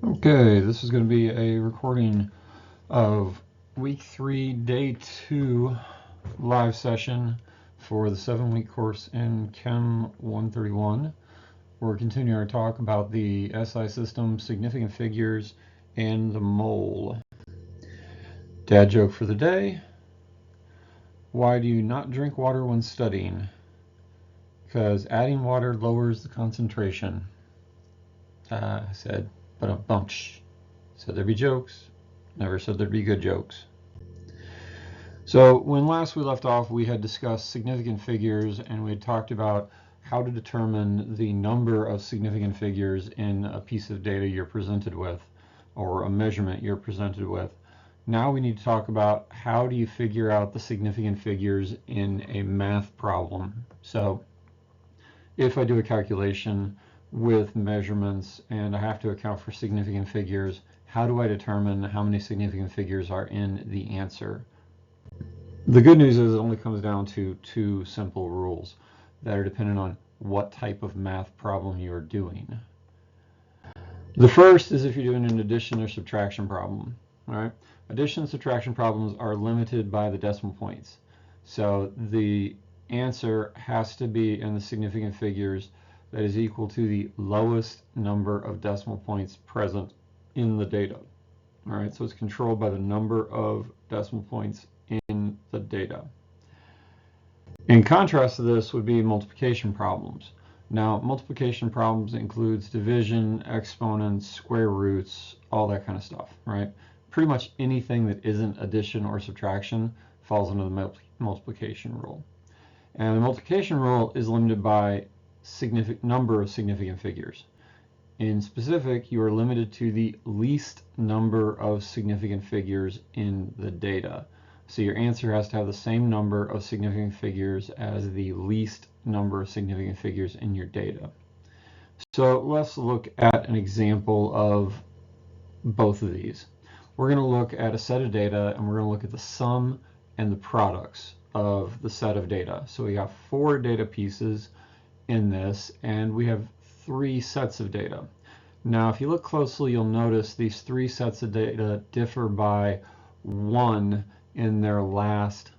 Okay, this is going to be a recording of week 3, day 2 live session for the 7-week course in CEM131. We're continuing our talk about the SI system, significant figures, and the mole. Dad joke for the day: why do you not drink water when studying? Because adding water lowers the concentration. I said, but a bunch. Said there'd be jokes. Never said there'd be good jokes. So when last we left off, we had discussed significant figures, and we had talked about how to determine the number of significant figures in a piece of data you're presented with, or a measurement you're presented with. Now we need to talk about how do you figure out the significant figures in a math problem. So if I do a calculation with measurements and I have to account for significant figures, how do I determine how many significant figures are in the answer? The good news is it only comes down to 2 simple rules that are dependent on what type of math problem you're doing. The first is if you're doing an addition or subtraction problem. All right? Addition and subtraction problems are limited by the decimal points. So the answer has to be in the significant figures that is equal to the lowest number of decimal points present in the data. All right, so it's controlled by the number of decimal points in the data. In contrast to this would be multiplication problems. Now, multiplication problems includes division, exponents, square roots, all that kind of stuff, right? Pretty much anything that isn't addition or subtraction falls under the multiplication rule. And the multiplication rule is limited by number of significant figures. In specific, you are limited to the least number of significant figures in the data. So your answer has to have the same number of significant figures as the least number of significant figures in your data. So let's look at an example of both of these. We're going to look at a set of data, and we're going to look at the sum and the products of the set of data. So we got 4 data pieces in this, and we have 3 sets of data. Now, if you look closely, you'll notice these 3 sets of data differ by 1 in their last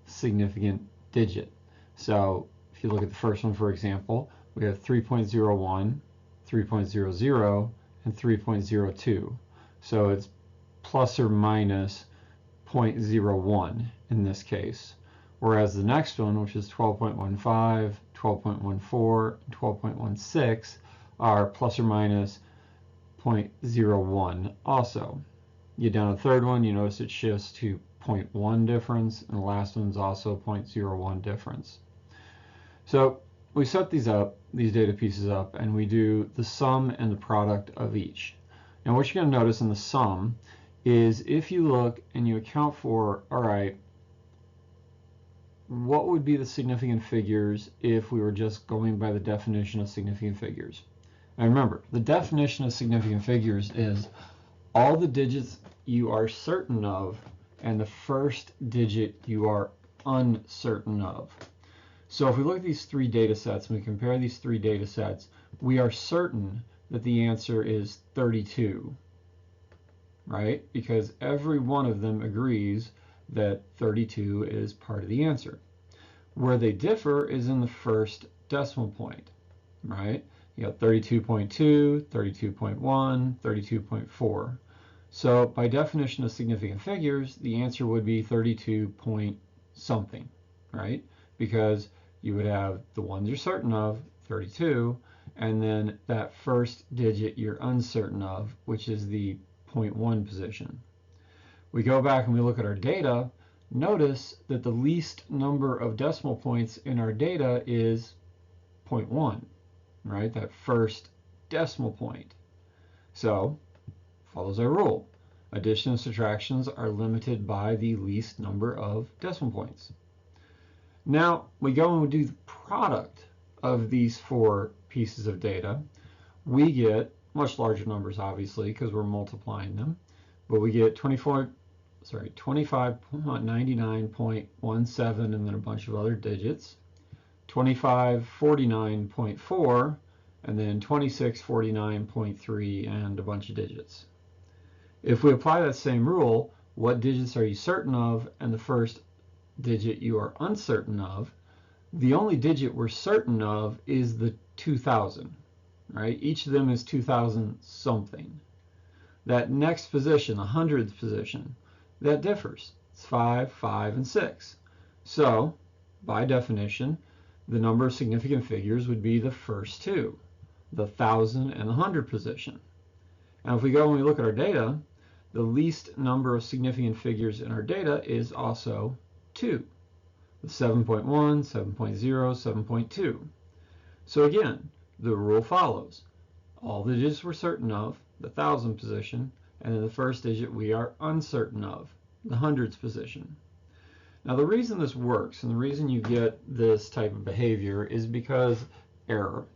significant digit. So if you look at the first one, for example, we have 3.01, 3.00, and 3.02. So it's plus or minus 0.01 in this case. Whereas the next one, which is 12.15, 12.14, and 12.16, are plus or minus 0.01 also. You get down to the third one, you notice it shifts to 0.1 difference, and the last one's also 0.01 difference. So we set these data pieces up, and we do the sum and the product of each. And what you're going to notice in the sum is if you look and you account for, all right, what would be the significant figures if we were just going by the definition of significant figures? And remember, the definition of significant figures is all the digits you are certain of and the first digit you are uncertain of. So if we look at these 3 data sets and we compare these 3 data sets, we are certain that the answer is 32, right? Because every one of them agrees that 32 is part of the answer. Where they differ is in the first decimal point, right? You got 32.2, 32.1, 32.4. So by definition of significant figures, the answer would be 32 point something, right? Because you would have the ones you're certain of, 32, and then that first digit you're uncertain of, which is the 0.1 position. We go back and we look at our data. Notice that the least number of decimal points in our data is 0.1, right? That first decimal point. So follows our rule. Addition and subtractions are limited by the least number of decimal points. Now we go and we do the product of these 4 pieces of data. We get much larger numbers, obviously, because we're multiplying them, but we get 2599.17 and then a bunch of other digits, 2549.4, and then 26, 49.3, and a bunch of digits. If we apply that same rule, what digits are you certain of, and the first digit you are uncertain of, the only digit we're certain of is the 2000, right? Each of them is 2000 something. That next position, the hundredth position, that differs. It's 5, 5, and 6. So, by definition, the number of significant figures would be the first two, the 1000 and the 100 position. And if we go and we look at our data, the least number of significant figures in our data is also 2. The 7.1, 7.0, 7.2. So again, the rule follows. All the digits we're certain of, the 1000 position, and then the first digit we are uncertain of, the hundreds position. Now the reason this works and the reason you get this type of behavior is because error.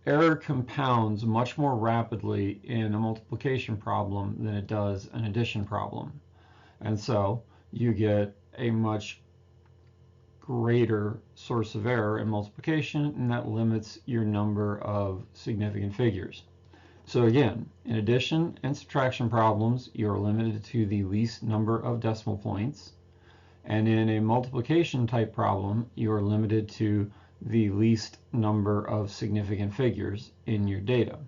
Error compounds much more rapidly in a multiplication problem than it does an addition problem. And so you get a much greater source of error in multiplication, and that limits your number of significant figures. So again, in addition and subtraction problems, you're limited to the least number of decimal points. And in a multiplication type problem, you are limited to the least number of significant figures in your data.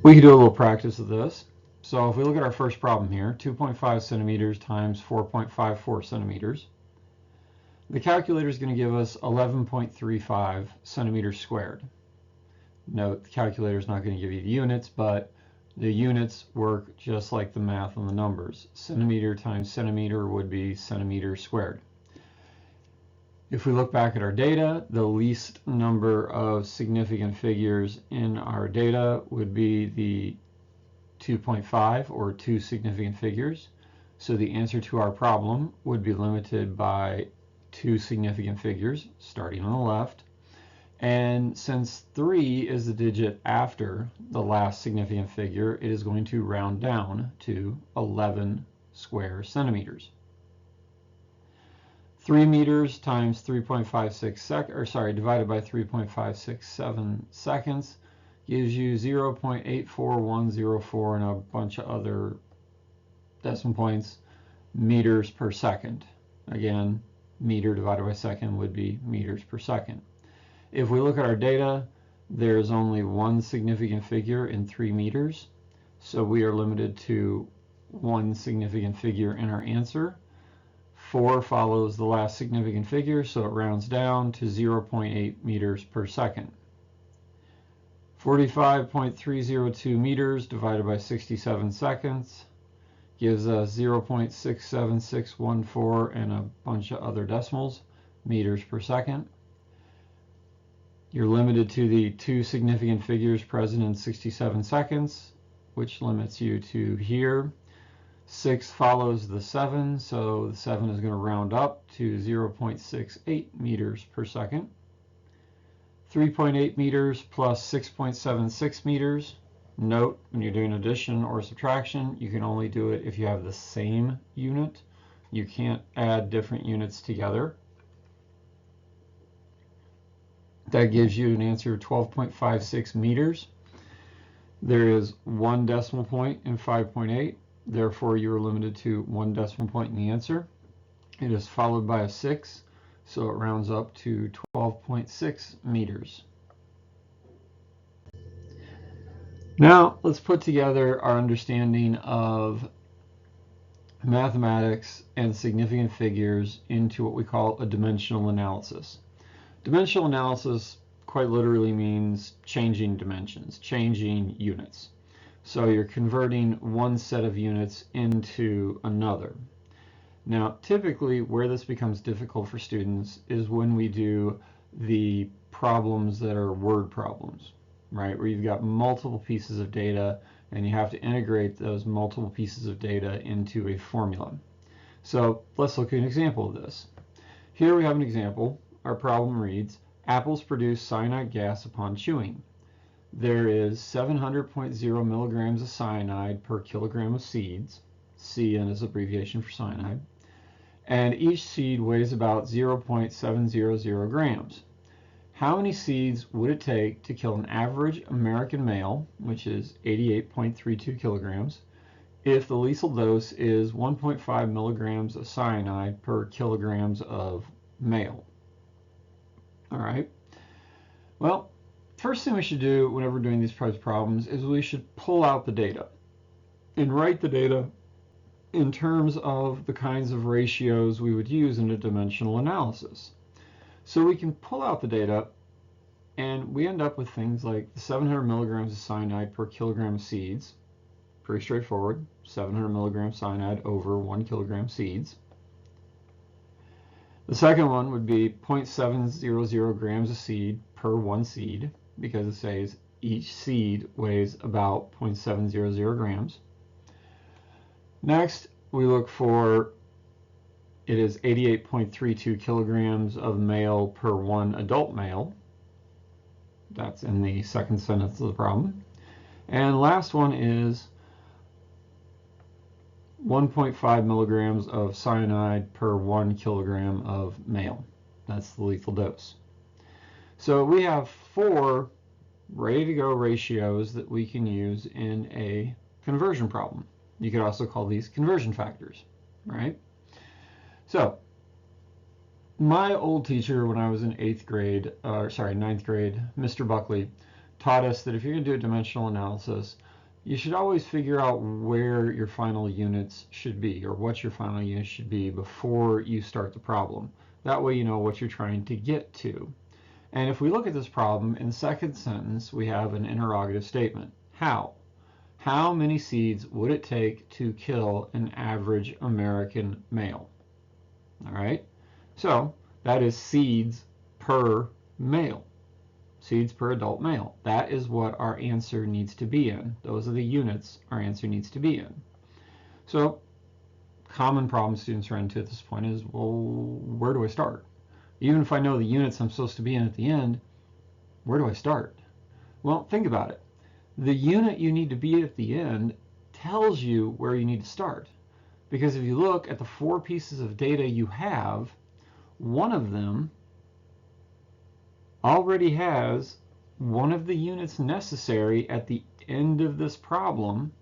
We can do a little practice of this. So if we look at our first problem here, 2.5 centimeters times 4.54 centimeters, the calculator is going to give us 11.35 centimeters squared. Note, the calculator is not going to give you the units, but the units work just like the math on the numbers. Centimeter times centimeter would be centimeters squared. If we look back at our data, the least number of significant figures in our data would be the 2.5, or 2 significant figures. So the answer to our problem would be limited by 2 significant figures, starting on the left. And since 3 is the digit after the last significant figure, it is going to round down to 11 square centimeters. 3 meters times 3.56 divided by 3.567 seconds gives you 0.84104 and a bunch of other decimal points meters per second. Again, meter divided by second would be meters per second. If we look at our data, there's only one significant figure in 3 meters, so we are limited to one significant figure in our answer. 4 follows the last significant figure, so it rounds down to 0.8 meters per second. 45.302 meters divided by 67 seconds gives us 0.67614 and a bunch of other decimals meters per second. You're limited to the 2 significant figures present in 67 seconds, which limits you to here. 6 follows the 7, so the 7 is going to round up to 0.68 meters per second. 3.8 meters plus 6.76 meters. Note, when you're doing addition or subtraction, you can only do it if you have the same unit. You can't add different units together. That gives you an answer of 12.56 meters. There is 1 decimal point in 5.8. Therefore, you are limited to 1 decimal point in the answer. It is followed by a 6, so it rounds up to 12.6 meters. Now, let's put together our understanding of mathematics and significant figures into what we call a dimensional analysis. Dimensional analysis quite literally means changing dimensions, changing units. So you're converting one set of units into another. Now, typically where this becomes difficult for students is when we do the problems that are word problems, right? Where you've got multiple pieces of data and you have to integrate those multiple pieces of data into a formula. So let's look at an example of this. Here we have an example. Our problem reads, apples produce cyanide gas upon chewing. There is 700.0 milligrams of cyanide per kilogram of seeds. CN is abbreviation for cyanide. And each seed weighs about 0.700 grams. how many seeds would it take to kill an average American male, which is 88.32 kilograms, if the lethal dose is 1.5 milligrams of cyanide per kilograms of male? All right. Well, first thing we should do whenever we're doing these types of problems is we should pull out the data and write the data in terms of the kinds of ratios we would use in a dimensional analysis. So we can pull out the data and we end up with things like 700 milligrams of cyanide per kilogram of seeds. Pretty straightforward. 700 milligrams cyanide over 1 kilogram seeds. The second one would be 0.700 grams of seed per one seed, because it says each seed weighs about 0.700 grams. Next, we look for, it is 88.32 kilograms of male per one adult male. That's in the second sentence of the problem. And last one is 1.5 milligrams of cyanide per 1 kilogram of male. That's the lethal dose. So we have 4 ready-to-go ratios that we can use in a conversion problem. You could also call these conversion factors, right? So my old teacher when I was in 9th grade, Mr. Buckley, taught us that if you're going to do a dimensional analysis, you should always figure out where your final units should be, or what your final units should be before you start the problem. That way you know what you're trying to get to. And if we look at this problem, in the second sentence we have an interrogative statement. How? How many seeds would it take to kill an average American male? All right, so that is seeds per male. Seeds per adult male. That is what our answer needs to be in. Those are the units our answer needs to be in. So, common problem students run into at this point is, well, where do I start? Even if I know the units I'm supposed to be in at the end, where do I start? Well, think about it. The unit you need to be at the end tells you where you need to start. Because if you look at the 4 pieces of data you have, one of them already has one of the units necessary at the end of this problem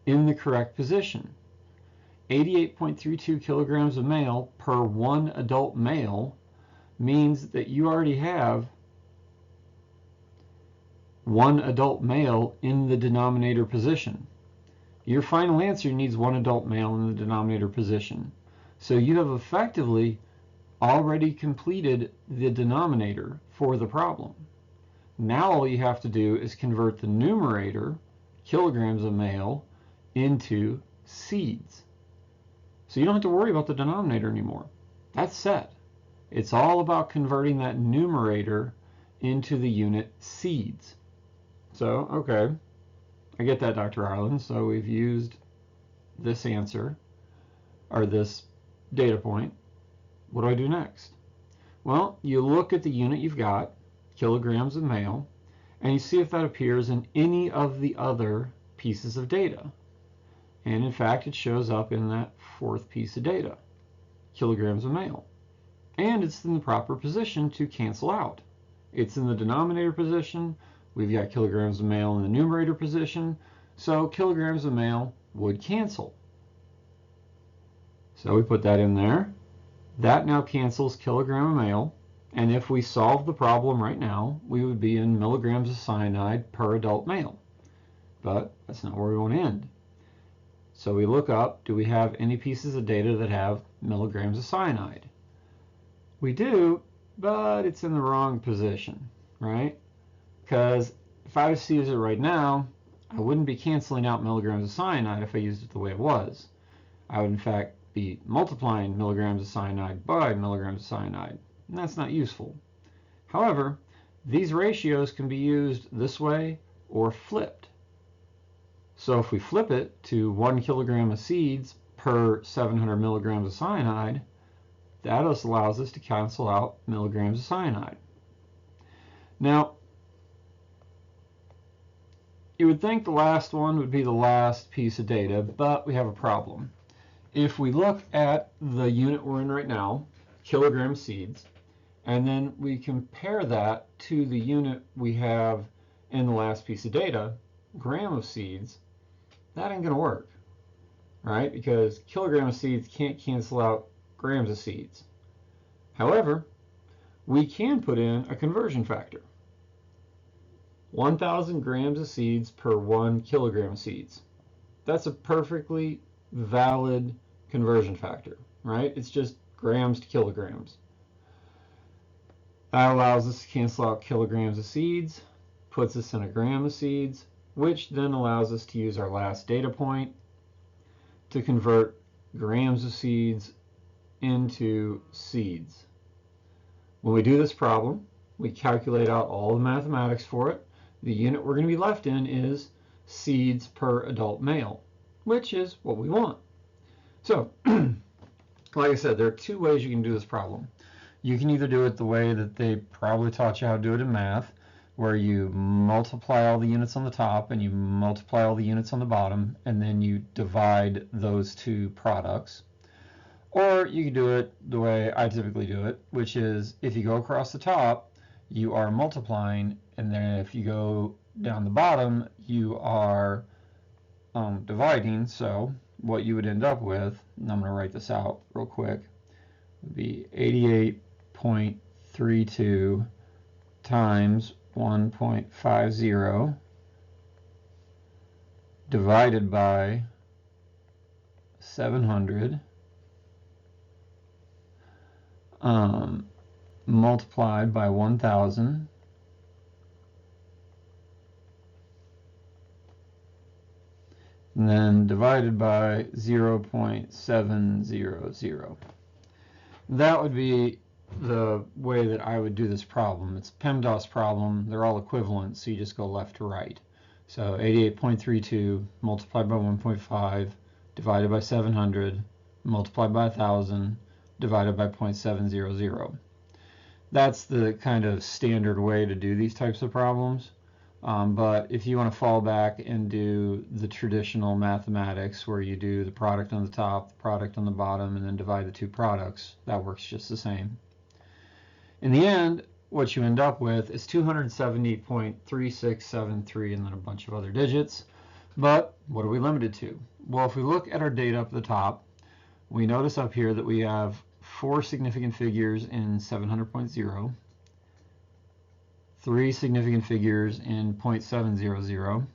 in the correct position. 88.32 kilograms of male per 1 adult male means that you already have 1 adult male in the denominator position. Your final answer needs 1 adult male in the denominator position. So you have effectively already completed the denominator for the problem. Now all you have to do is convert the numerator, kilograms of male, into seeds. So you don't have to worry about the denominator anymore. That's set. It's all about converting that numerator into the unit seeds. So, okay, I get that, Dr. Harlan. So we've used this answer, or this data point. What do I do next? Well, you look at the unit you've got, kilograms of male, and you see if that appears in any of the other pieces of data. And in fact, it shows up in that 4th piece of data, kilograms of male. And it's in the proper position to cancel out. It's in the denominator position. We've got kilograms of male in the numerator position. So kilograms of male would cancel. So we put that in there. That now cancels kilogram of male, and if we solve the problem right now, we would be in milligrams of cyanide per adult male. But that's not where we want to end. So we look up, do we have any pieces of data that have milligrams of cyanide? We do, but it's in the wrong position, right? Because if I was to use it right now, I wouldn't be canceling out milligrams of cyanide if I used it the way it was. I would in fact be multiplying milligrams of cyanide by milligrams of cyanide, and that's not useful. However, these ratios can be used this way or flipped. So if we flip it to 1 kilogram of seeds per 700 milligrams of cyanide, that also allows us to cancel out milligrams of cyanide. Now, you would think the last one would be the last piece of data, but we have a problem. If we look at the unit we're in right now, kilogram seeds, and then we compare that to the unit we have in the last piece of data, gram of seeds, that ain't going to work, right? Because kilogram of seeds can't cancel out grams of seeds. However, we can put in a conversion factor. 1,000 grams of seeds per 1 kilogram of seeds. That's a perfectly valid conversion factor, right? It's just grams to kilograms. That allows us to cancel out kilograms of seeds, puts us in a gram of seeds, which then allows us to use our last data point to convert grams of seeds into seeds. When we do this problem, we calculate out all the mathematics for it. The unit we're going to be left in is seeds per adult male, which is what we want. So, like I said, there are two ways you can do this problem. You can either do it the way that they probably taught you how to do it in math, where you multiply all the units on the top and you multiply all the units on the bottom, and then you divide those two products. Or you can do it the way I typically do it, which is if you go across the top, you are multiplying, and then if you go down the bottom, you are dividing. So what you would end up with, and I'm going to write this out real quick, would be 88.32 times 1.50 divided by 700 multiplied by 1,000 and then divided by 0.700. That would be the way that I would do this problem. It's a PEMDAS problem. They're all equivalent, so you just go left to right. So 88.32 multiplied by 1.5 divided by 700 multiplied by 1,000 divided by 0.700. That's the kind of standard way to do these types of problems. But if you want to fall back and do the traditional mathematics where you do the product on the top, the product on the bottom, and then divide the two products, that works just the same. In the end, what you end up with is 270.3673 and then a bunch of other digits. But what are we limited to? Well, if we look at our data up at the top, we notice up here that we have 4 significant figures in 700.0, 3 significant figures in 0.700,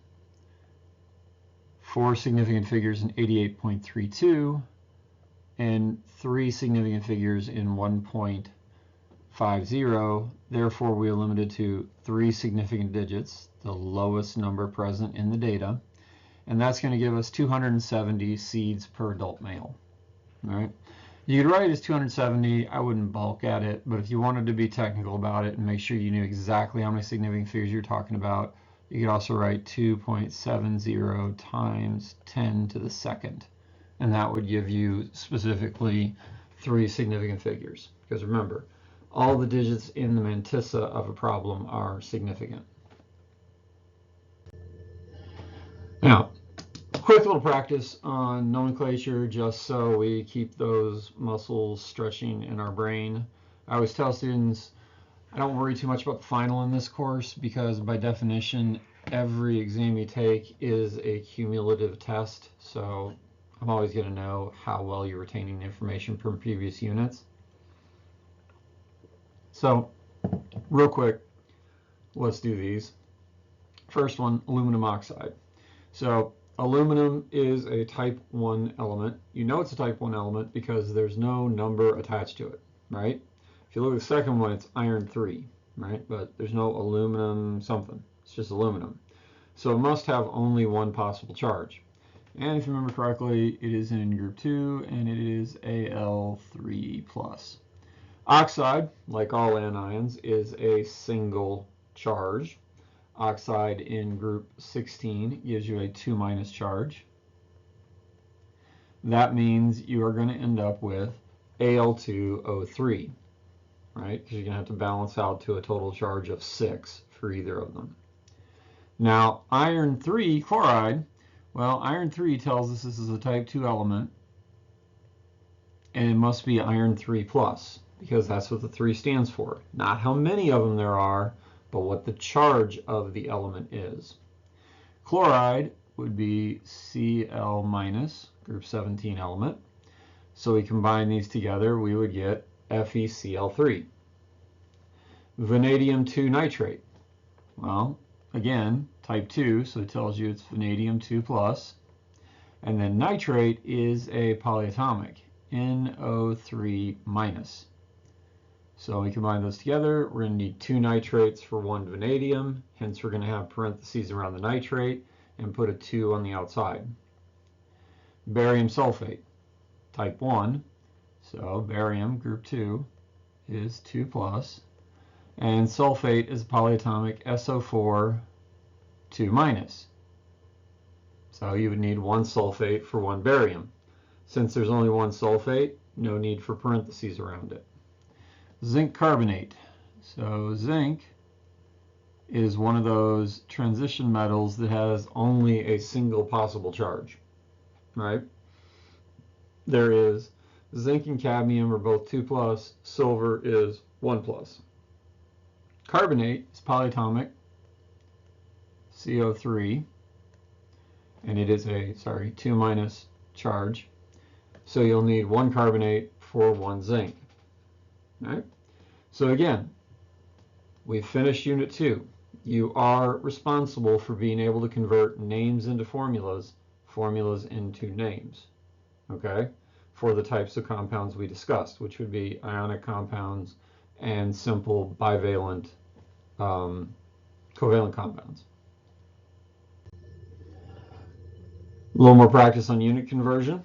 4 significant figures in 88.32, and 3 significant figures in 1.50. Therefore, we are limited to 3 significant digits, the lowest number present in the data, and that's going to give us 270 seeds per adult male. All right. You could write it as 270. I wouldn't bulk at it, but if you wanted to be technical about it and make sure you knew exactly how many significant figures you're talking about, you could also write 2.70 times 10 to the second, and that would give you specifically 3 significant figures. Because remember, all the digits in the mantissa of a problem are significant. Now, quick little practice on nomenclature just so we keep those muscles stretching in our brain. I always tell students I don't worry too much about the final in this course because by definition every exam you take is a cumulative test, so I'm always going to know how well you're retaining information from previous units. So real quick, let's do these. First one, aluminum oxide. So aluminum is a type 1 element. You know it's a type 1 element because there's no number attached to it, right? If you look at the second one, it's iron 3, right? But there's no aluminum something. It's just aluminum. So it must have only one possible charge. And if you remember correctly, it is in group 2, and it is Al3+. Oxide, like all anions, is a single charge. Oxide in group 16 gives you a 2- charge. That means you are going to end up with Al2O3, right? Because you're going to have to balance out to a total charge of 6 for either of them. Now, iron 3 chloride, well, iron 3 tells us this is a type 2 element, and it must be iron 3+. because that's what the 3 stands for. Not how many of them there are, but what the charge of the element is. Chloride would be Cl minus, group 17 element. So we combine these together, we would get FeCl3. Vanadium 2 nitrate. Well, again, type 2, so it tells you it's vanadium 2 plus. And then nitrate is a polyatomic, NO3 minus. So we combine those together, we're going to need 2 nitrates for 1 vanadium, hence we're going to have parentheses around the nitrate and put a 2 on the outside. Barium sulfate, type 1, so barium, group 2, is 2 plus, and sulfate is a polyatomic SO4, 2 minus. So you would need 1 sulfate for 1 barium. Since there's only 1 sulfate, no need for parentheses around it. Zinc carbonate. So zinc is one of those transition metals that has only a single possible charge, right? There is zinc and cadmium are both 2 plus, silver is 1 plus. Carbonate is polyatomic, CO3, and it is a, 2 minus charge. So you'll need 1 carbonate for 1 zinc. Right? So again, we've finished Unit 2. You are responsible for being able to convert names into formulas, formulas into names, okay, for the types of compounds we discussed, which would be ionic compounds and simple bivalent covalent compounds. A little more practice on unit conversion,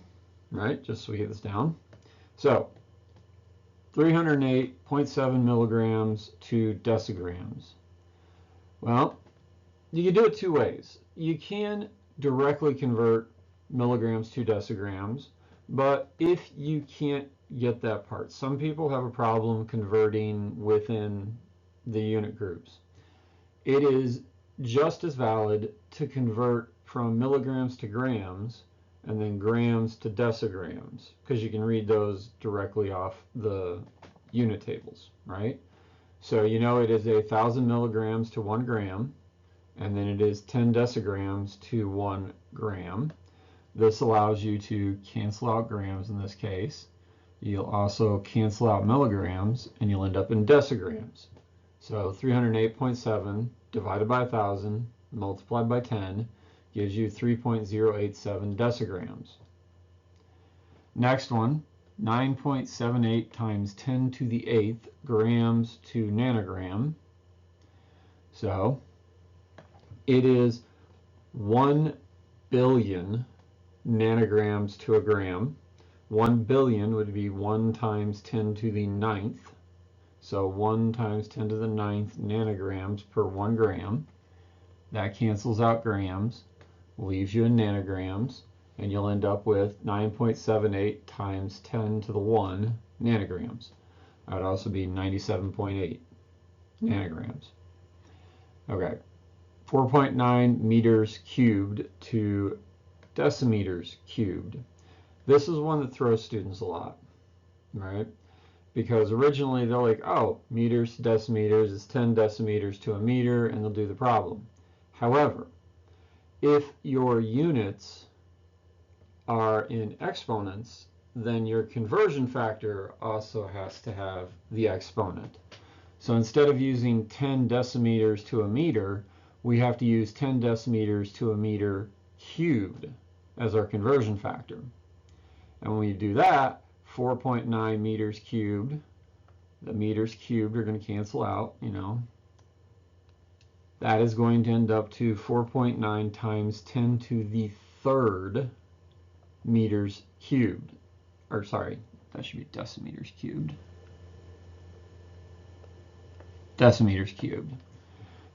right, just so we get this down. So 308.7 milligrams to decigrams. Well, you can do it 2 ways. You can directly convert milligrams to decigrams, but if you can't get that part, some people have a problem converting within the unit groups. It is just as valid to convert from milligrams to grams and then grams to decigrams, because you can read those directly off the unit tables, right? So you know it is 1,000 milligrams to 1 gram, and then it is 10 decigrams to 1 gram. This allows you to cancel out grams in this case. You'll also cancel out milligrams, and you'll end up in decigrams. So 308.7 divided by 1,000 multiplied by 10 gives you 3.087 decigrams. Next one, 9.78 times 10 to the 8th grams to nanogram. So it is 1 billion nanograms to a gram. 1 billion would be 1 times 10 to the 9th. So 1 times 10 to the 9th nanograms per 1 gram. That cancels out grams, leaves you in nanograms, and you'll end up with 9.78 times 10 to the 1 nanograms. That would also be 97.8 nanograms. Okay, 4.9 meters cubed to decimeters cubed. This is one that throws students a lot, right? Because originally they're like, oh, meters to decimeters is 10 decimeters to a meter, and they'll do the problem. However, if your units are in exponents, then your conversion factor also has to have the exponent. So instead of using 10 decimeters to a meter, we have to use 10 decimeters to a meter cubed as our conversion factor. And when we do that, 4.9 meters cubed, the meters cubed are going to cancel out, you know. That is going to end up to 4.9 times 10 to the 3rd meters cubed. Or sorry, that should be decimeters cubed. Decimeters cubed.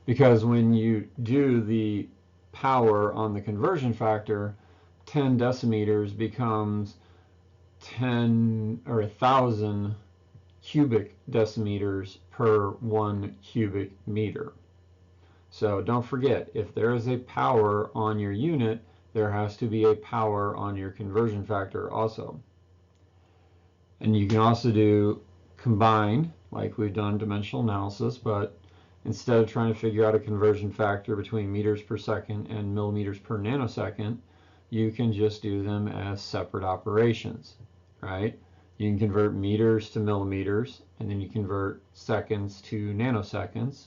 Because when you do the power on the conversion factor, 10 decimeters becomes 10 or 1,000 cubic decimeters per 1 cubic meter. So don't forget, if there is a power on your unit, there has to be a power on your conversion factor also. And you can also do combined, like we've done dimensional analysis, but instead of trying to figure out a conversion factor between meters per second and millimeters per nanosecond, you can just do them as separate operations, right? You can convert meters to millimeters, and then you convert seconds to nanoseconds,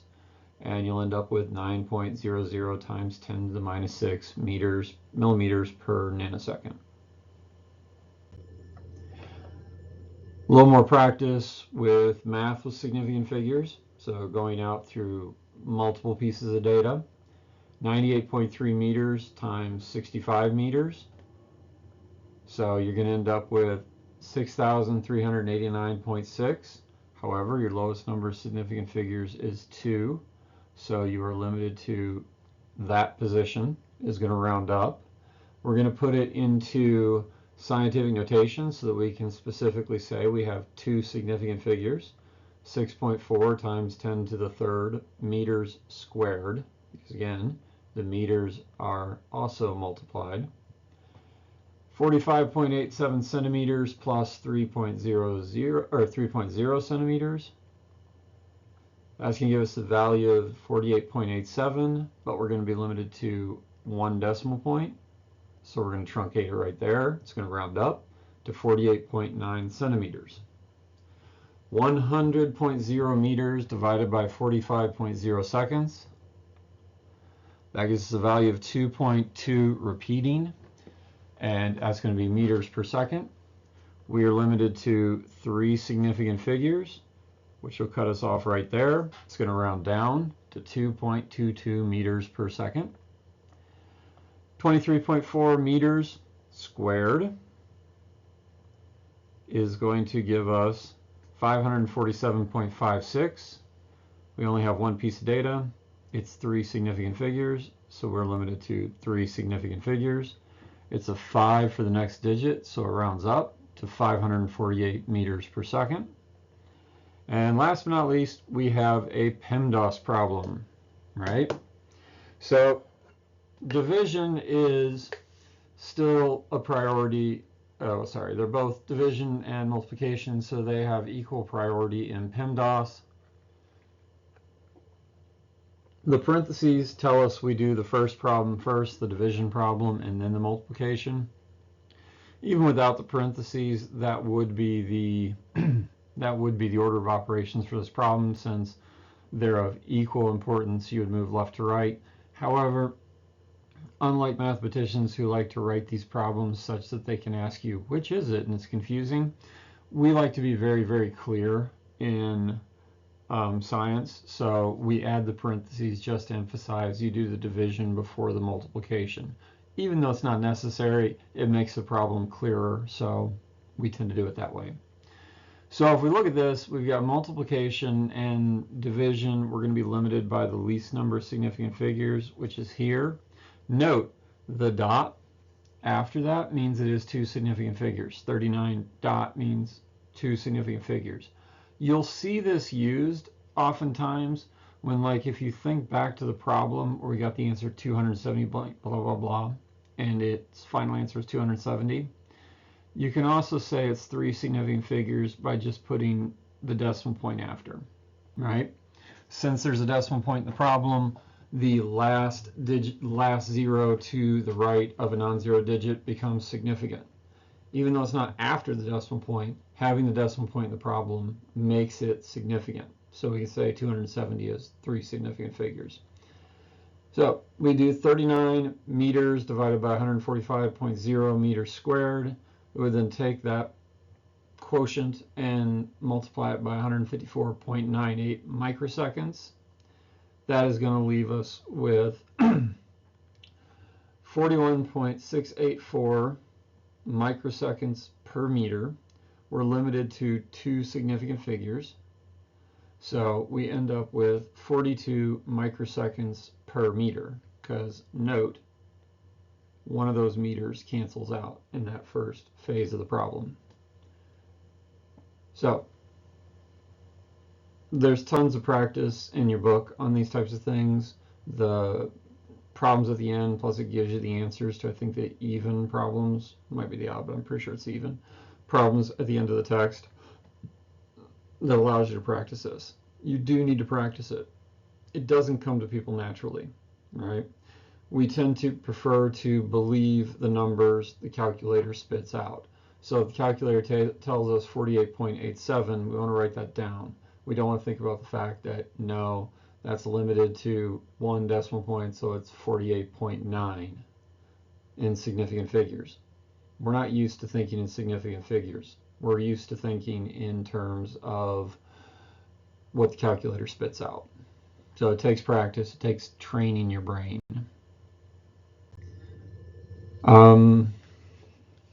and you'll end up with 9.00 times 10 to the minus 6 millimeters per nanosecond. A little more practice with math with significant figures, so going out through multiple pieces of data. 98.3 meters times 65 meters. So you're going to end up with 6,389.6. However, your lowest number of significant figures is 2. So you are limited to that position is going to round up. We're going to put it into scientific notation so that we can specifically say we have 2 significant figures. 6.4 times 10 to the third meters squared, because again, the meters are also multiplied. 45.87 centimeters plus 3.0 centimeters. That's going to give us the value of 48.87, but we're going to be limited to 1 decimal point. So we're going to truncate it right there. It's going to round up to 48.9 centimeters. 100.0 meters divided by 45.0 seconds. That gives us a value of 2.2 repeating, and that's going to be meters per second. We are limited to 3 significant figures, which will cut us off right there. It's going to round down to 2.22 meters per second. 23.4 meters squared is going to give us 547.56. We only have one piece of data. It's 3 significant figures, so we're limited to 3 significant figures. It's a 5 for the next digit, so it rounds up to 548 meters per second. And last but not least, we have a PEMDAS problem, right? So division is still a priority. Oh, sorry, they're both division and multiplication, so they have equal priority in PEMDAS. The parentheses tell us we do the first problem first, the division problem, and then the multiplication. Even without the parentheses, that would be the order of operations for this problem, since they're of equal importance. You would move left to right. However, unlike mathematicians who like to write these problems such that they can ask you, which is it, and it's confusing, we like to be very, very clear in science, so we add the parentheses just to emphasize you do the division before the multiplication. Even though it's not necessary, it makes the problem clearer, so we tend to do it that way. So if we look at this, we've got multiplication and division. We're going to be limited by the least number of significant figures, which is here. Note, the dot after that means it is 2 significant figures. 39 dot means 2 significant figures. You'll see this used oftentimes when, like, if you think back to the problem where we got the answer 270 blah, blah, blah, and its final answer is 270. You can also say it's 3 significant figures by just putting the decimal point after, right? Since there's a decimal point in the problem, the last zero to the right of a non-zero digit becomes significant. Even though it's not after the decimal point, having the decimal point in the problem makes it significant. So we can say 270 is 3 significant figures. So we do 39 meters divided by 145.0 meters squared. We would then take that quotient and multiply it by 154.98 microseconds. That is going to leave us with 41.684 microseconds per meter. We're limited to 2 significant figures. So we end up with 42 microseconds per meter, because note, one of those meters cancels out in that first phase of the problem. So there's tons of practice in your book on these types of things. The problems at the end, plus it gives you the answers to, I think, the even problems. It might be the odd, but I'm pretty sure it's even problems at the end of the text. that allows you to practice this. You do need to practice it. It doesn't come to people naturally, right? We tend to prefer to believe the numbers the calculator spits out. So if the calculator tells us 48.87, we want to write that down. We don't want to think about the fact that, no, that's limited to 1 decimal point, so it's 48.9 in significant figures. We're not used to thinking in significant figures. We're used to thinking in terms of what the calculator spits out. So it takes practice, it takes training your brain.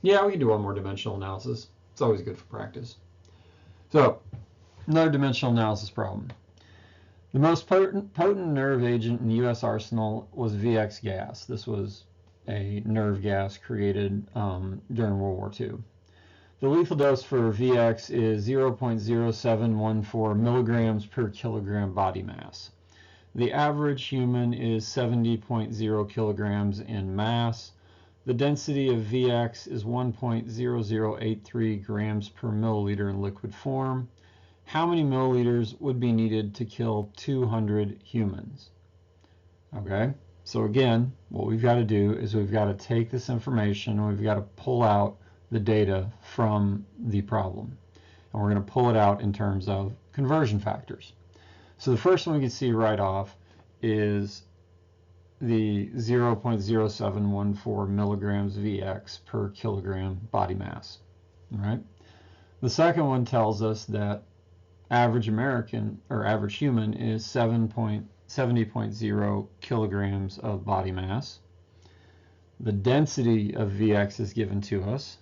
Yeah, we can do one more dimensional analysis. It's always good for practice. So, another dimensional analysis problem. The most potent nerve agent in the U.S. arsenal was VX gas. This was a nerve gas created during World War II. The lethal dose for VX is 0.0714 milligrams per kilogram body mass. The average human is 70.0 kilograms in mass. The density of VX is 1.0083 grams per milliliter in liquid form. How many milliliters would be needed to kill 200 humans? Okay, so again, what we've got to do is we've got to take this information and we've got to pull out the data from the problem. And we're going to pull it out in terms of conversion factors. So the first one we can see right off is the 0.0714 milligrams VX per kilogram body mass. All right. The second one tells us that average American or average human is 70.0 kilograms of body mass. The density of VX is given to us.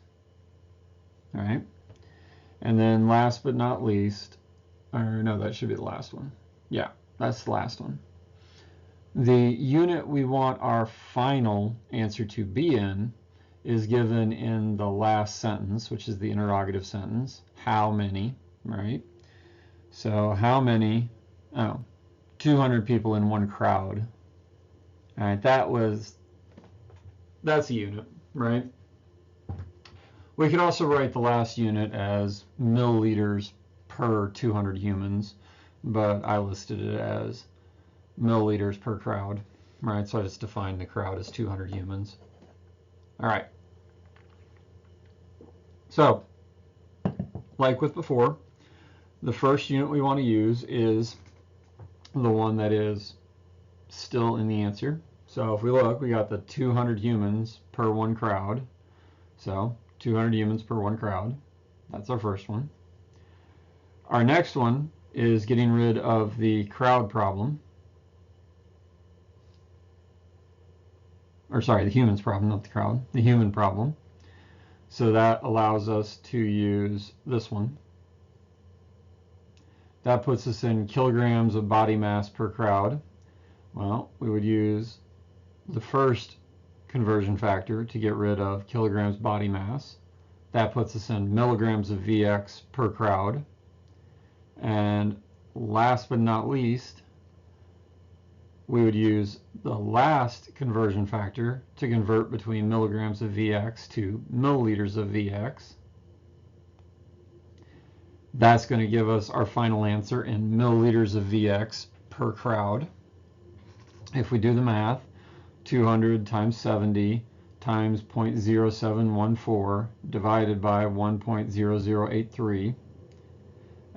All right. And then last but not least, or no, that should be the last one. Yeah, that's the last one. The unit we want our final answer to be in is given in the last sentence, which is the interrogative sentence. How many, right? So how many, 200 people in one crowd. All right, that's a unit, right? We could also write the last unit as milliliters per 200 humans, but I listed it as milliliters per crowd, right? So I just defined the crowd as 200 humans. All right. So, like with before, the first unit we want to use is the one that is still in the answer. So if we look, we got the 200 humans per one crowd. So 200 humans per one crowd. That's our first one. Our next one is getting rid of the crowd problem. Or sorry, the humans problem, not the crowd, the human problem. So that allows us to use this one. That puts us in kilograms of body mass per crowd. Well, we would use the first conversion factor to get rid of kilograms body mass. That puts us in milligrams of VX per crowd. And last but not least, we would use the last conversion factor to convert between milligrams of VX to milliliters of VX. That's going to give us our final answer in milliliters of VX per crowd. If we do the math, 200 times 70 times 0.0714 divided by 1.0083,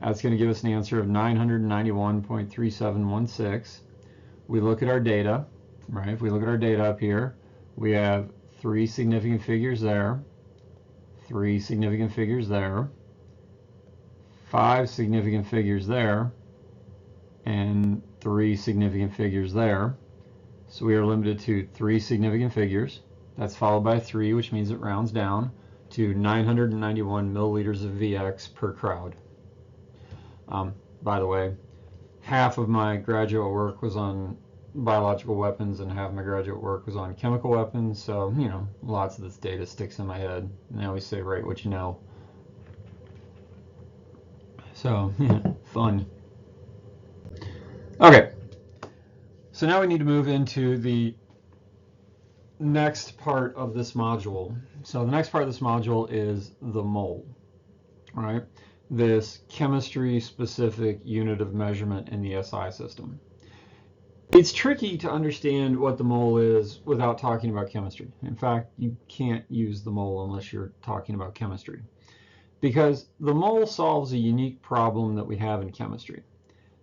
that's going to give us an answer of 991.3716. We look at our data, right? If we look at our data up here, we have 3 significant figures there, 3 significant figures there, 5 significant figures there, and 3 significant figures there. So we are limited to 3 significant figures. That's followed by 3, which means it rounds down to 991 milliliters of VX per crowd. By the way, half of my graduate work was on biological weapons and half of my graduate work was on chemical weapons, so, you know, lots of this data sticks in my head. And I always say, write what you know. So, yeah, fun. Okay, so now we need to move into the next part of this module. So the next part of this module is the mole. All right, this chemistry-specific unit of measurement in the SI system. It's tricky to understand what the mole is without talking about chemistry. In fact, you can't use the mole unless you're talking about chemistry, because the mole solves a unique problem that we have in chemistry.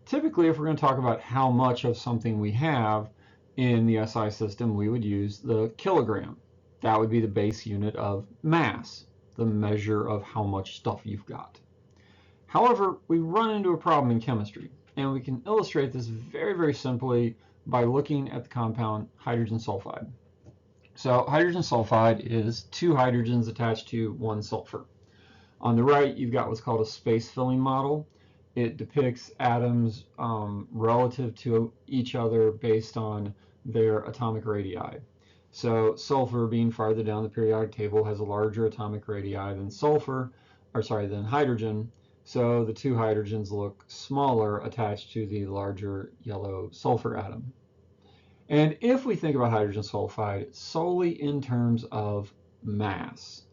Typically, if we're going to talk about how much of something we have in the SI system, we would use the kilogram. That would be the base unit of mass, the measure of how much stuff you've got. However, we run into a problem in chemistry, and we can illustrate this very, very simply by looking at the compound hydrogen sulfide. So hydrogen sulfide is two hydrogens attached to one sulfur. On the right, you've got what's called a space-filling model. It depicts atoms relative to each other based on their atomic radii. So sulfur, being farther down the periodic table, has a larger atomic radii than hydrogen. So the two hydrogens look smaller attached to the larger yellow sulfur atom. And if we think about hydrogen sulfide solely in terms of mass,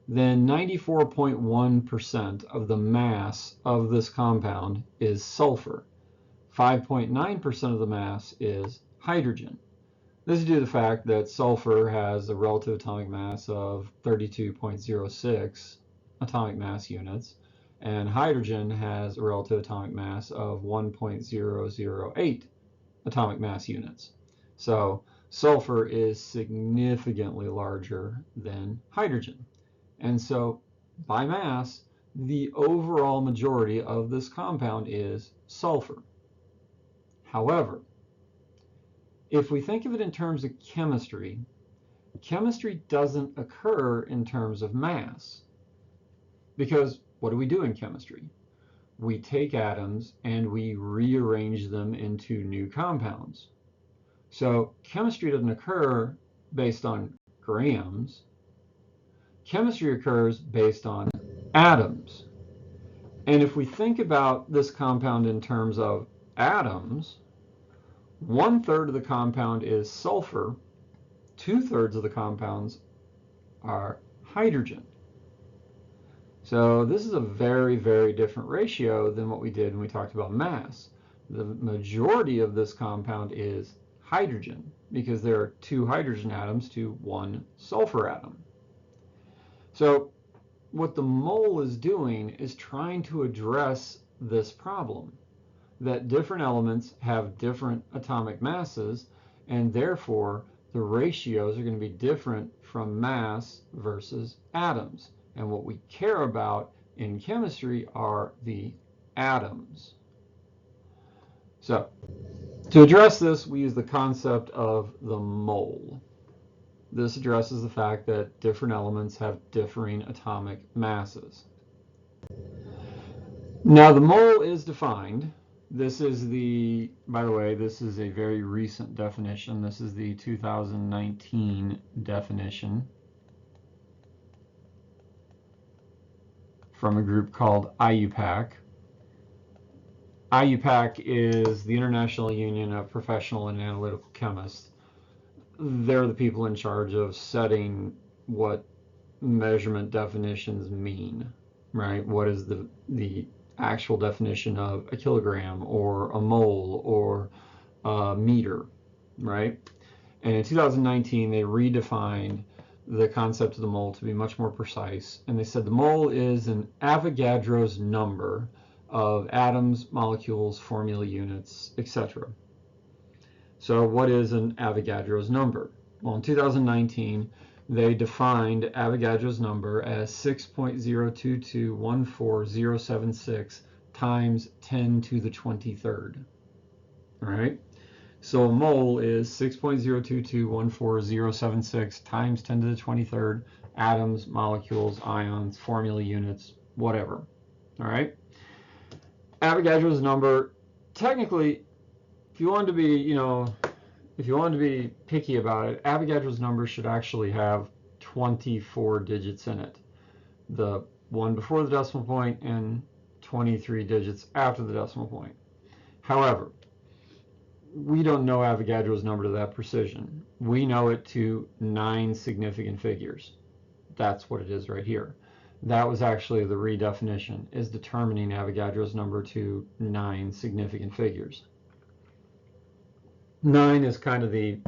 then 94.1% of the mass of this compound is sulfur. 5.9% of the mass is hydrogen. This is due to the fact that sulfur has a relative atomic mass of 32.06 atomic mass units, and hydrogen has a relative atomic mass of 1.008 atomic mass units. So sulfur is significantly larger than hydrogen. And so by mass, the overall majority of this compound is sulfur. However, if we think of it in terms of chemistry, chemistry doesn't occur in terms of mass. Because what do we do in chemistry? We take atoms and we rearrange them into new compounds. So chemistry doesn't occur based on grams. Chemistry occurs based on atoms. And if we think about this compound in terms of atoms, 1/3 of the compound is sulfur, 2/3 of the compounds are hydrogen. So this is a very, very different ratio than what we did when we talked about mass. The majority of this compound is hydrogen because there are 2 hydrogen atoms to 1 sulfur atom. So what the mole is doing is trying to address this problem, that different elements have different atomic masses, and therefore the ratios are going to be different from mass versus atoms. And what we care about in chemistry are the atoms. So to address this, we use the concept of the mole. This addresses the fact that different elements have differing atomic masses. Now the mole is defined. This is by the way, this is a very recent definition. This is the 2019 definition from a group called IUPAC. IUPAC is the International Union of Professional and Analytical Chemists. They're the people in charge of setting what measurement definitions mean, right? What is the actual definition of a kilogram or a mole or a meter, right? And in 2019, they redefined the concept of the mole to be much more precise. And they said the mole is an Avogadro's number of atoms, molecules, formula units, etc. So what is an Avogadro's number? Well, in 2019, they defined Avogadro's number as 6.02214,076 times 10 to the 23rd. All right? So a mole is 6.02214,076 times 10 to the 23rd, atoms, molecules, ions, formula units, whatever. All right? Avogadro's number, technically, if you wanted to be, if you wanted to be picky about it, Avogadro's number should actually have 24 digits in it. The one before the decimal point and 23 digits after the decimal point. However, we don't know Avogadro's number to that precision. We know it to 9 significant figures. That's what it is right here. that was actually the redefinition, is determining Avogadro's number to 9 significant figures. 9 is kind of the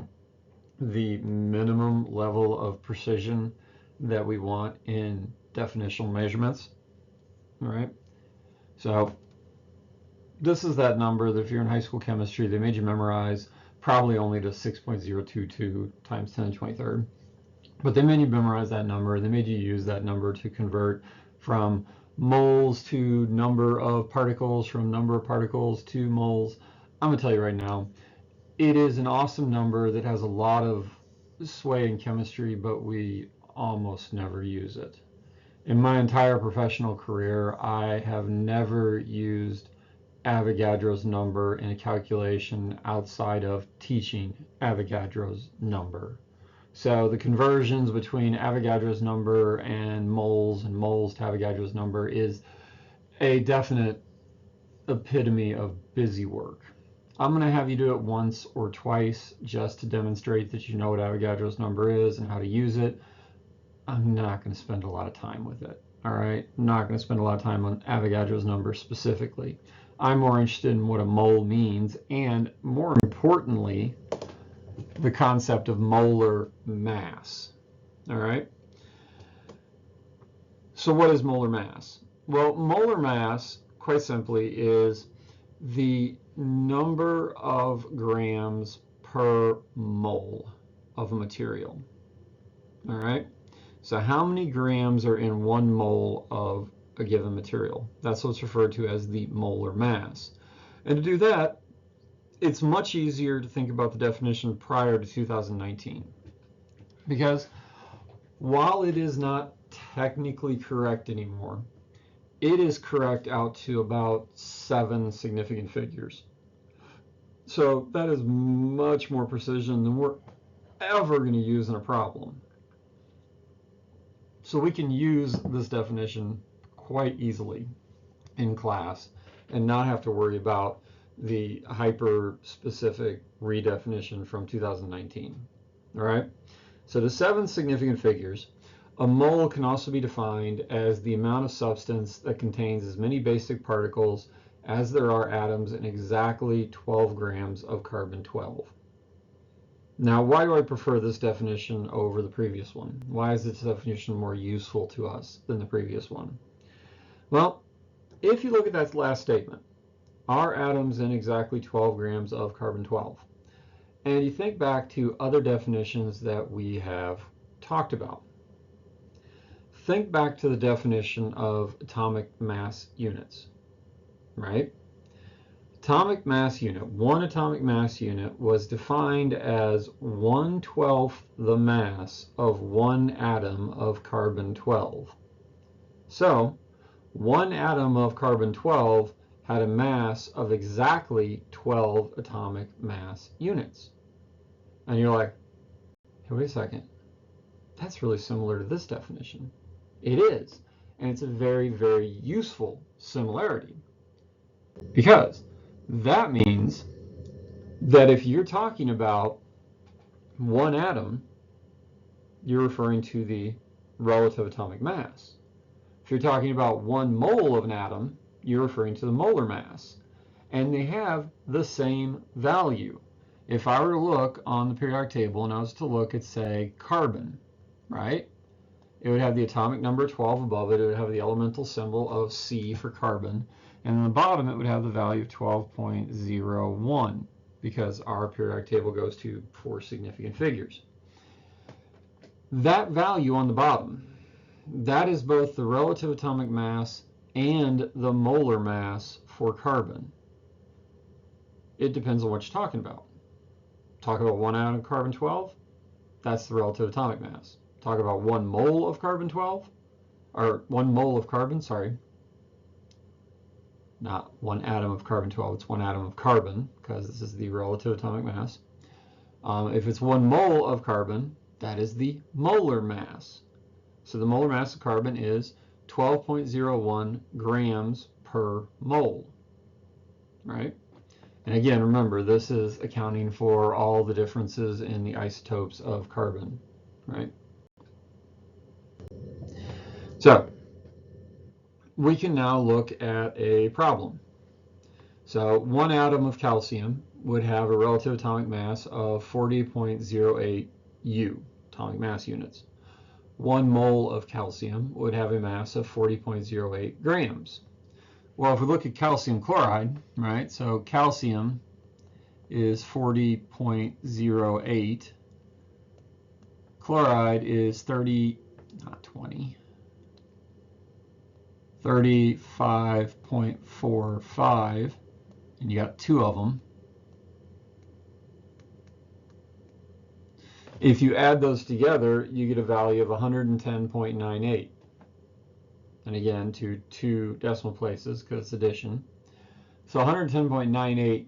minimum level of precision that we want in definitional measurements. All right. So this is that number that if you're in high school chemistry, they made you memorize probably only to 6.022 times 10 to the 23rd. But they made you memorize that number. They made you use that number to convert from moles to number of particles, from number of particles to moles. I'm going to tell you right now, it is an awesome number that has a lot of sway in chemistry, but we almost never use it. In my entire professional career, I have never used Avogadro's number in a calculation outside of teaching Avogadro's number. So the conversions between Avogadro's number and moles to Avogadro's number is a definite epitome of busy work. I'm going to have you do it once or twice just to demonstrate that you know what Avogadro's number is and how to use it. I'm not going to spend a lot of time with it. All right, I'm not going to spend a lot of time on Avogadro's number specifically. I'm more interested in what a mole means, and more importantly, the concept of molar mass. All right. So what is molar mass? Well, molar mass, quite simply, is the number of grams per mole of a material. All right. So how many grams are in 1 mole of a given material? That's what's referred to as the molar mass. And to do that, it's much easier to think about the definition prior to 2019. Because while it is not technically correct anymore, it is correct out to about 7 significant figures. So that is much more precision than we're ever going to use in a problem. So we can use this definition quite easily in class and not have to worry about the hyper-specific redefinition from 2019. All right? So the 7 significant figures, a mole can also be defined as the amount of substance that contains as many basic particles as there are atoms in exactly 12 grams of carbon-12. Now, why do I prefer this definition over the previous one? Why is this definition more useful to us than the previous one? Well, if you look at that last statement, are atoms in exactly 12 grams of carbon-12? And you think back to other definitions that we have talked about. Think back to the definition of atomic mass units, right? Atomic mass unit, 1 atomic mass unit was defined as 1/12 the mass of 1 atom of carbon-12. So 1 atom of carbon-12 had a mass of exactly 12 atomic mass units. And you're like, hey, wait a second, that's really similar to this definition. It is, and it's a very, very useful similarity, because that means that if you're talking about 1 atom, you're referring to the relative atomic mass. If you're talking about 1 mole of an atom, you're referring to the molar mass. And they have the same value. If I were to look on the periodic table and I was to look at, say, carbon, right? It would have the atomic number 12 above it. It would have the elemental symbol of C for carbon. And on the bottom, it would have the value of 12.01, because our periodic table goes to 4 significant figures. That value on the bottom, that is both the relative atomic mass and the molar mass for carbon. It depends on what you're talking about. Talk about 1 atom of carbon-12, that's the relative atomic mass. Talk about 1 mole of carbon-12, or 1 mole of carbon, sorry. Not 1 atom of carbon-12, it's 1 atom of carbon, because this is the relative atomic mass. If it's 1 mole of carbon, that is the molar mass. So the molar mass of carbon is 12.01 grams per mole, right? And again, remember, this is accounting for all the differences in the isotopes of carbon, right? So we can now look at a problem. So one atom of calcium would have a relative atomic mass of 40.08 U, atomic mass units. 1 mole of calcium would have a mass of 40.08 grams. Well, if we look at calcium chloride, right, so calcium is 40.08, chloride is 35.45, and you got 2 of them. If you add those together, you get a value of 110.98. And again, to 2 decimal places because it's addition. So 110.98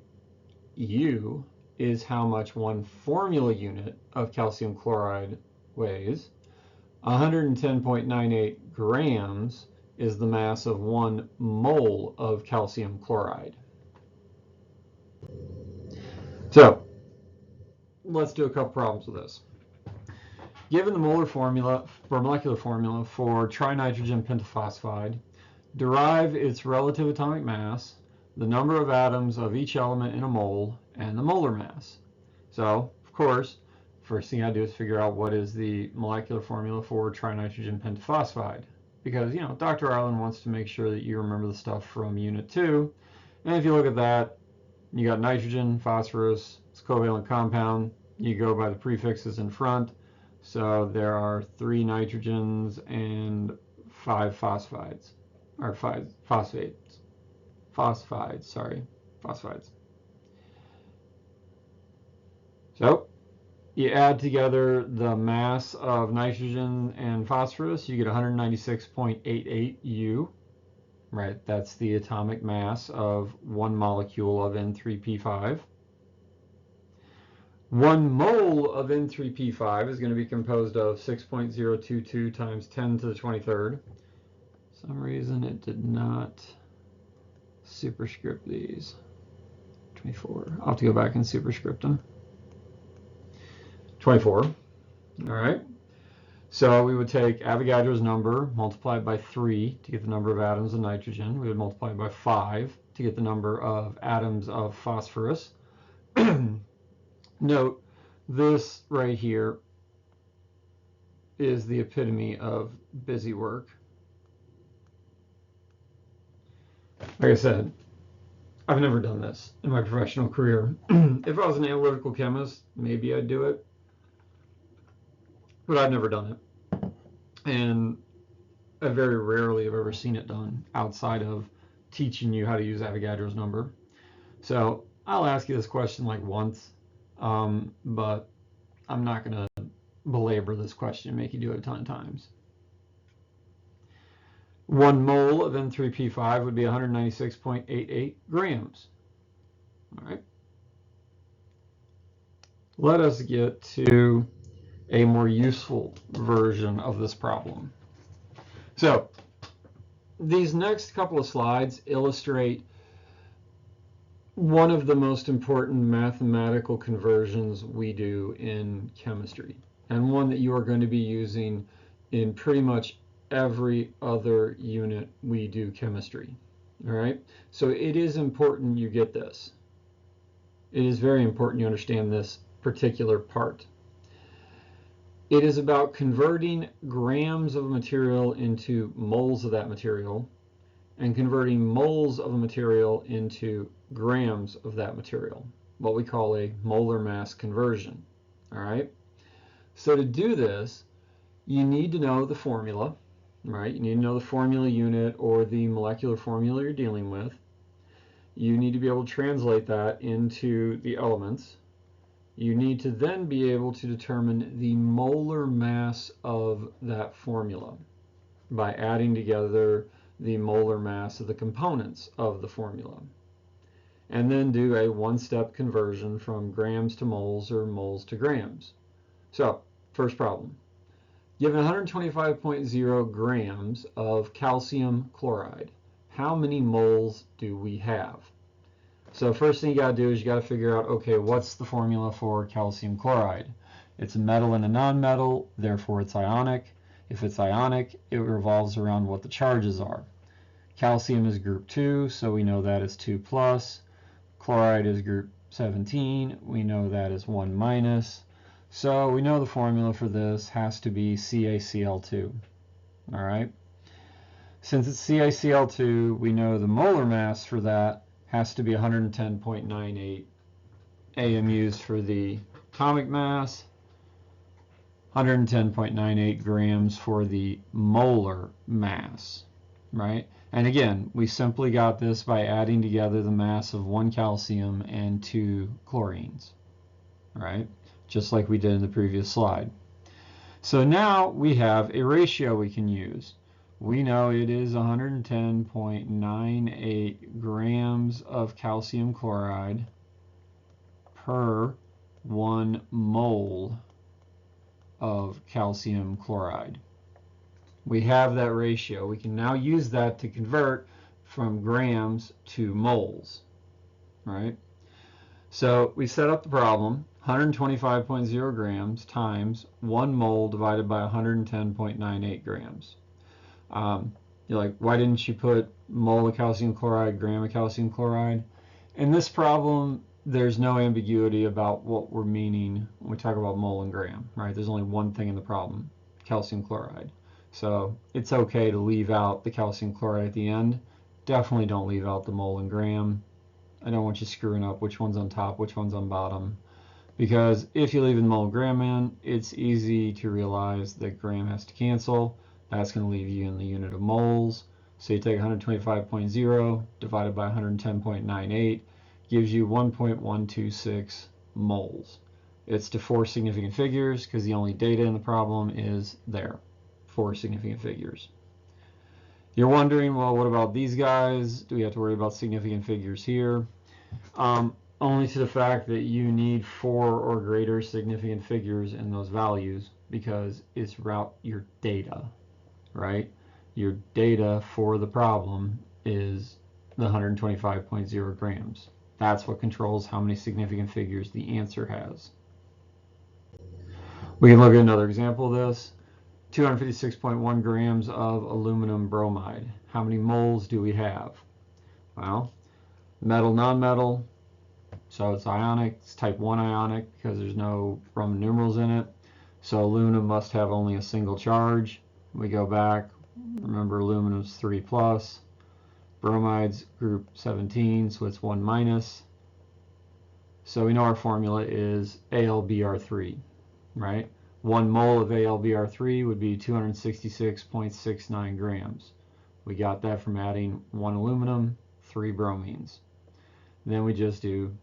U is how much 1 formula unit of calcium chloride weighs. 110.98 grams is the mass of 1 mole of calcium chloride. So let's do a couple problems with this. Given the molecular formula for trinitrogen pentaphosphide, derive its relative atomic mass, the number of atoms of each element in a mole, and the molar mass. So, of course, first thing I do is figure out what is the molecular formula for trinitrogen pentaphosphide. Because, you know, Dr. Ireland wants to make sure that you remember the stuff from Unit 2. And if you look at that, you got nitrogen, phosphorus, it's a covalent compound. You go by the prefixes in front. So there are 3 nitrogens and 5 phosphides, or 5 phosphates. Phosphides. So you add together the mass of nitrogen and phosphorus, you get 196.88 U. Right, that's the atomic mass of 1 molecule of N3P5. 1 mole of N3P5 is going to be composed of 6.022 times 10 to the 23rd. For some reason it did not superscript these. 24. I'll have to go back and superscript them. 24. All right. So we would take Avogadro's number, multiply it by 3 to get the number of atoms of nitrogen. We would multiply it by 5 to get the number of atoms of phosphorus. Note, this right here is the epitome of busy work. Like I said, I've never done this in my professional career. If I was an analytical chemist, maybe I'd do it. But I've never done it. And I very rarely have ever seen it done outside of teaching you how to use Avogadro's number. So I'll ask you this question like once. But I'm not going to belabor this question and make you do it a ton of times. 1 mole of N3P5 would be 196.88 grams. All right. Let us get to a more useful version of this problem. So these next couple of slides illustrate one of the most important mathematical conversions we do in chemistry, and one that you are going to be using in pretty much every other unit we do chemistry. All right, so it is important you get this. It is very important you understand this particular part. It is about converting grams of a material into moles of that material, and converting moles of a material into grams of that material, what we call a molar mass conversion. All right. So to do this, you need to know the formula, right? You need to know the formula unit or the molecular formula you're dealing with. You need to be able to translate that into the elements. You need to then be able to determine the molar mass of that formula by adding together the molar mass of the components of the formula, and then do a one-step conversion from grams to moles or moles to grams. So, first problem. Given 125.0 grams of calcium chloride, how many moles do we have? So first thing you got to do is you got to figure out, okay, what's the formula for calcium chloride? It's a metal and a non-metal, therefore it's ionic. If it's ionic, it revolves around what the charges are. Calcium is group 2, so we know that is 2 plus. Chloride is group 17, we know that is 1 minus. So we know the formula for this has to be CaCl2. All right. Since it's CaCl2, we know the molar mass for that has to be 110.98 AMUs for the atomic mass, 110.98 grams for the molar mass, right? And again, we simply got this by adding together the mass of 1 calcium and 2 chlorines, right? Just like we did in the previous slide. So now we have a ratio we can use. We know it is 110.98 grams of calcium chloride per 1 mole of calcium chloride. We have that ratio. We can now use that to convert from grams to moles, right? So we set up the problem, 125.0 grams times 1 mole divided by 110.98 grams. You're like, why didn't you put mole of calcium chloride, gram of calcium chloride? In this problem, there's no ambiguity about what we're meaning when we talk about mole and gram, right? There's only one thing in the problem, calcium chloride. So it's okay to leave out the calcium chloride at the end. Definitely don't leave out the mole and gram. I don't want you screwing up which one's on top, which one's on bottom. Because if you leave the mole and gram in, it's easy to realize that gram has to cancel. That's going to leave you in the unit of moles. So you take 125.0 divided by 110.98 gives you 1.126 moles. It's to 4 significant figures because the only data in the problem is there, 4 significant figures. You're wondering, well, what about these guys? Do we have to worry about significant figures here? Only to the fact that you need 4 or greater significant figures in those values because it's your data, right? Your data for the problem is the 125.0 grams. That's what controls how many significant figures the answer has. We can look at another example of this. 256.1 grams of aluminum bromide. How many moles do we have? Well, metal, nonmetal, so it's ionic. It's type 1 ionic because there's no Roman numerals in it. So aluminum must have only a single charge. We go back, remember aluminum's 3 plus. Bromide's group 17, so it's 1 minus. So we know our formula is AlBr3, right? 1 mole of AlBr3 would be 266.69 grams. We got that from adding 1 aluminum, 3 bromines. Then we just do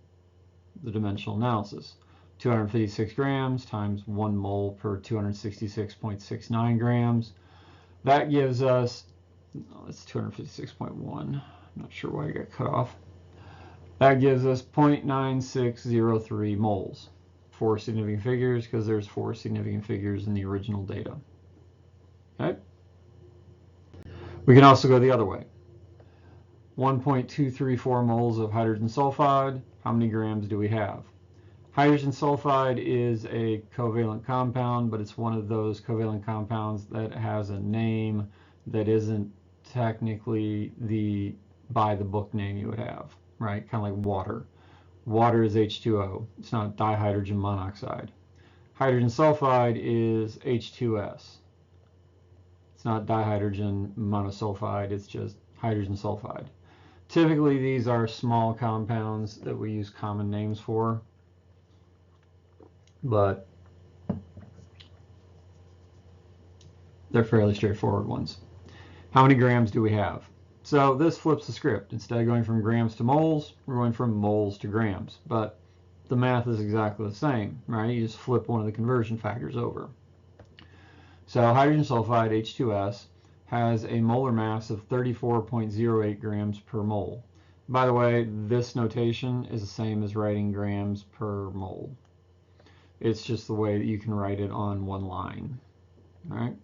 the dimensional analysis. 256 grams times 1 mole per 266.69 grams. That gives us, that's 256.1. I'm not sure why I got cut off. That gives us 0.9603 moles. 4 significant figures because there's 4 significant figures in the original data. Okay? We can also go the other way. 1.234 moles of hydrogen sulfide. How many grams do we have? Hydrogen sulfide is a covalent compound, but it's one of those covalent compounds that has a name that isn't technically the by the book name you would have, right? Kind of like water. Water is H2O. It's not dihydrogen monoxide. Hydrogen sulfide is H2S. It's not dihydrogen monosulfide. It's just hydrogen sulfide. Typically, these are small compounds that we use common names for, but they're fairly straightforward ones. How many grams do we have? So this flips the script. Instead of going from grams to moles, we're going from moles to grams. But the math is exactly the same, right? You just flip one of the conversion factors over. So hydrogen sulfide, H2S, has a molar mass of 34.08 grams per mole. By the way, this notation is the same as writing grams per mole. It's just the way that you can write it on one line, all right?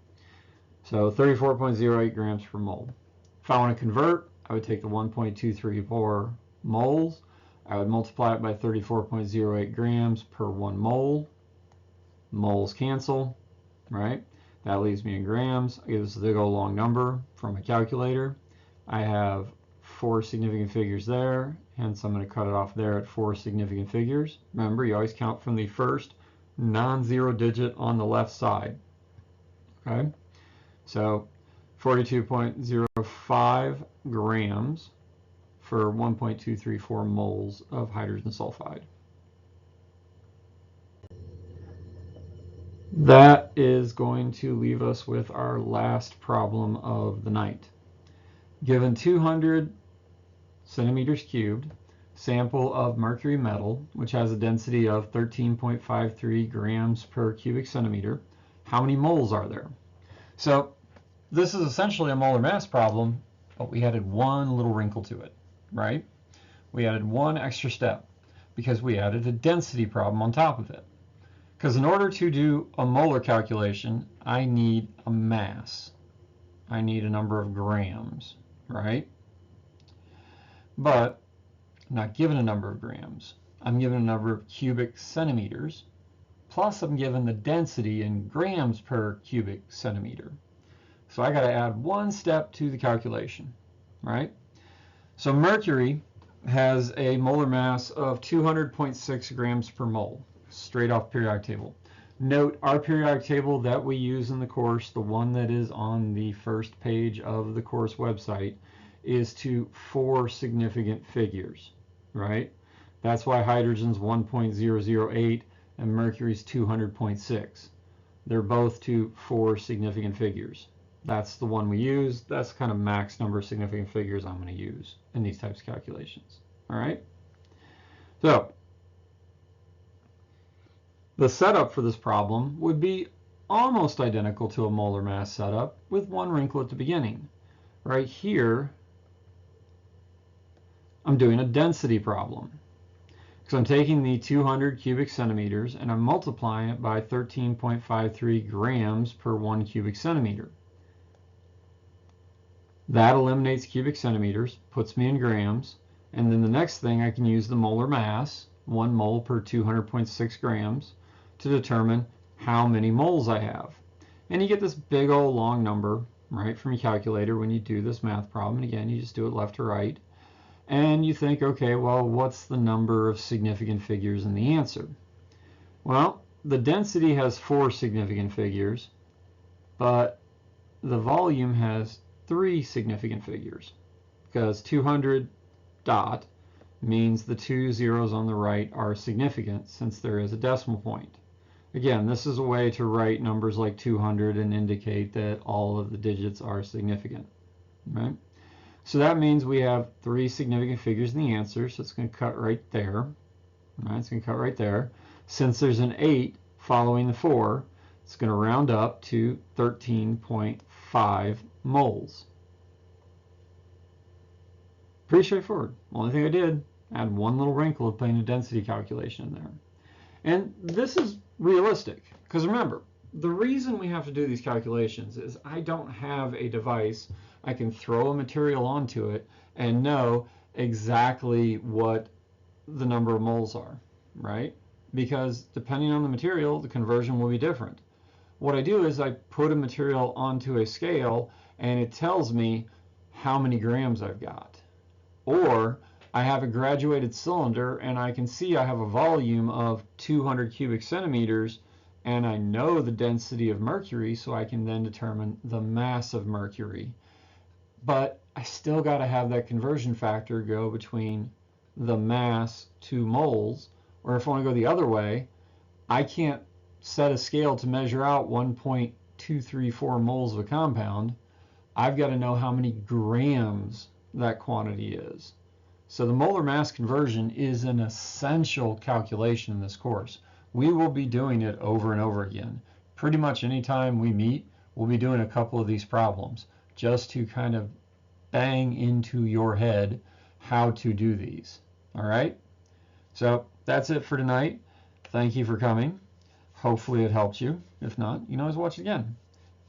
So 34.08 grams per mole. If I want to convert, I would take the 1.234 moles. I would multiply it by 34.08 grams per 1 mole. Moles cancel, right? That leaves me in grams. I give this a big old long number from my calculator. I have 4 significant figures there, hence I'm going to cut it off there at 4 significant figures. Remember, you always count from the first non-zero digit on the left side. Okay, so 42.05 grams for 1.234 moles of hydrogen sulfide. That is going to leave us with our last problem of the night. Given 200 centimeters cubed, sample of mercury metal, which has a density of 13.53 grams per cubic centimeter, how many moles are there? So this is essentially a molar mass problem, but we added one little wrinkle to it, right? We added one extra step because we added a density problem on top of it. Because in order to do a molar calculation, I need a mass. I need a number of grams, right? But I'm not given a number of grams. I'm given a number of cubic centimeters, plus I'm given the density in grams per cubic centimeter. So I got to add one step to the calculation, right? So mercury has a molar mass of 200.6 grams per mole, straight off periodic table. Note, our periodic table that we use in the course, the one that is on the first page of the course website, is to 4 significant figures, right? That's why hydrogen's 1.008 and mercury's 200.6. They're both to 4 significant figures. That's the one we use. That's the kind of max number of significant figures I'm going to use in these types of calculations. All right? So the setup for this problem would be almost identical to a molar mass setup with one wrinkle at the beginning. Right here, I'm doing a density problem. Because I'm taking the 200 cubic centimeters and I'm multiplying it by 13.53 grams per 1 cubic centimeter. That eliminates cubic centimeters, puts me in grams, and then the next thing I can use the molar mass, 1 mole per 200.6 grams, to determine how many moles I have. And you get this big old long number, right, from your calculator when you do this math problem. And again, you just do it left to right. And you think, okay, well, what's the number of significant figures in the answer? Well, the density has 4 significant figures, but the volume has 3 significant figures, because 200 dot means the 2 zeros on the right are significant since there is a decimal point. Again, this is a way to write numbers like 200 and indicate that all of the digits are significant, right? So that means we have 3 significant figures in the answer, so it's going to cut right there. Right, it's going to cut right there. Since there's an 8 following the 4, it's going to round up to 13.5 moles. Pretty straightforward. Only thing I did, add one little wrinkle of putting a density calculation in there. And this is realistic, because remember, the reason we have to do these calculations is I don't have a device I can throw a material onto it and know exactly what the number of moles are, right? Because depending on the material, the conversion will be different. What I do is I put a material onto a scale and it tells me how many grams I've got. Or I have a graduated cylinder and I can see I have a volume of 200 cubic centimeters and I know the density of mercury, so I can then determine the mass of mercury. But I still got to have that conversion factor go between the mass to moles, or if I want to go the other way, I can't set a scale to measure out 1.234 moles of a compound. I've got to know how many grams that quantity is. So the molar mass conversion is an essential calculation in this course. We will be doing it over and over again. Pretty much anytime we meet, we'll be doing a couple of these problems just to kind of bang into your head how to do these. All right? So that's it for tonight. Thank you for coming. Hopefully it helped you. If not, you can always watch it again.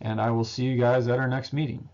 And I will see you guys at our next meeting.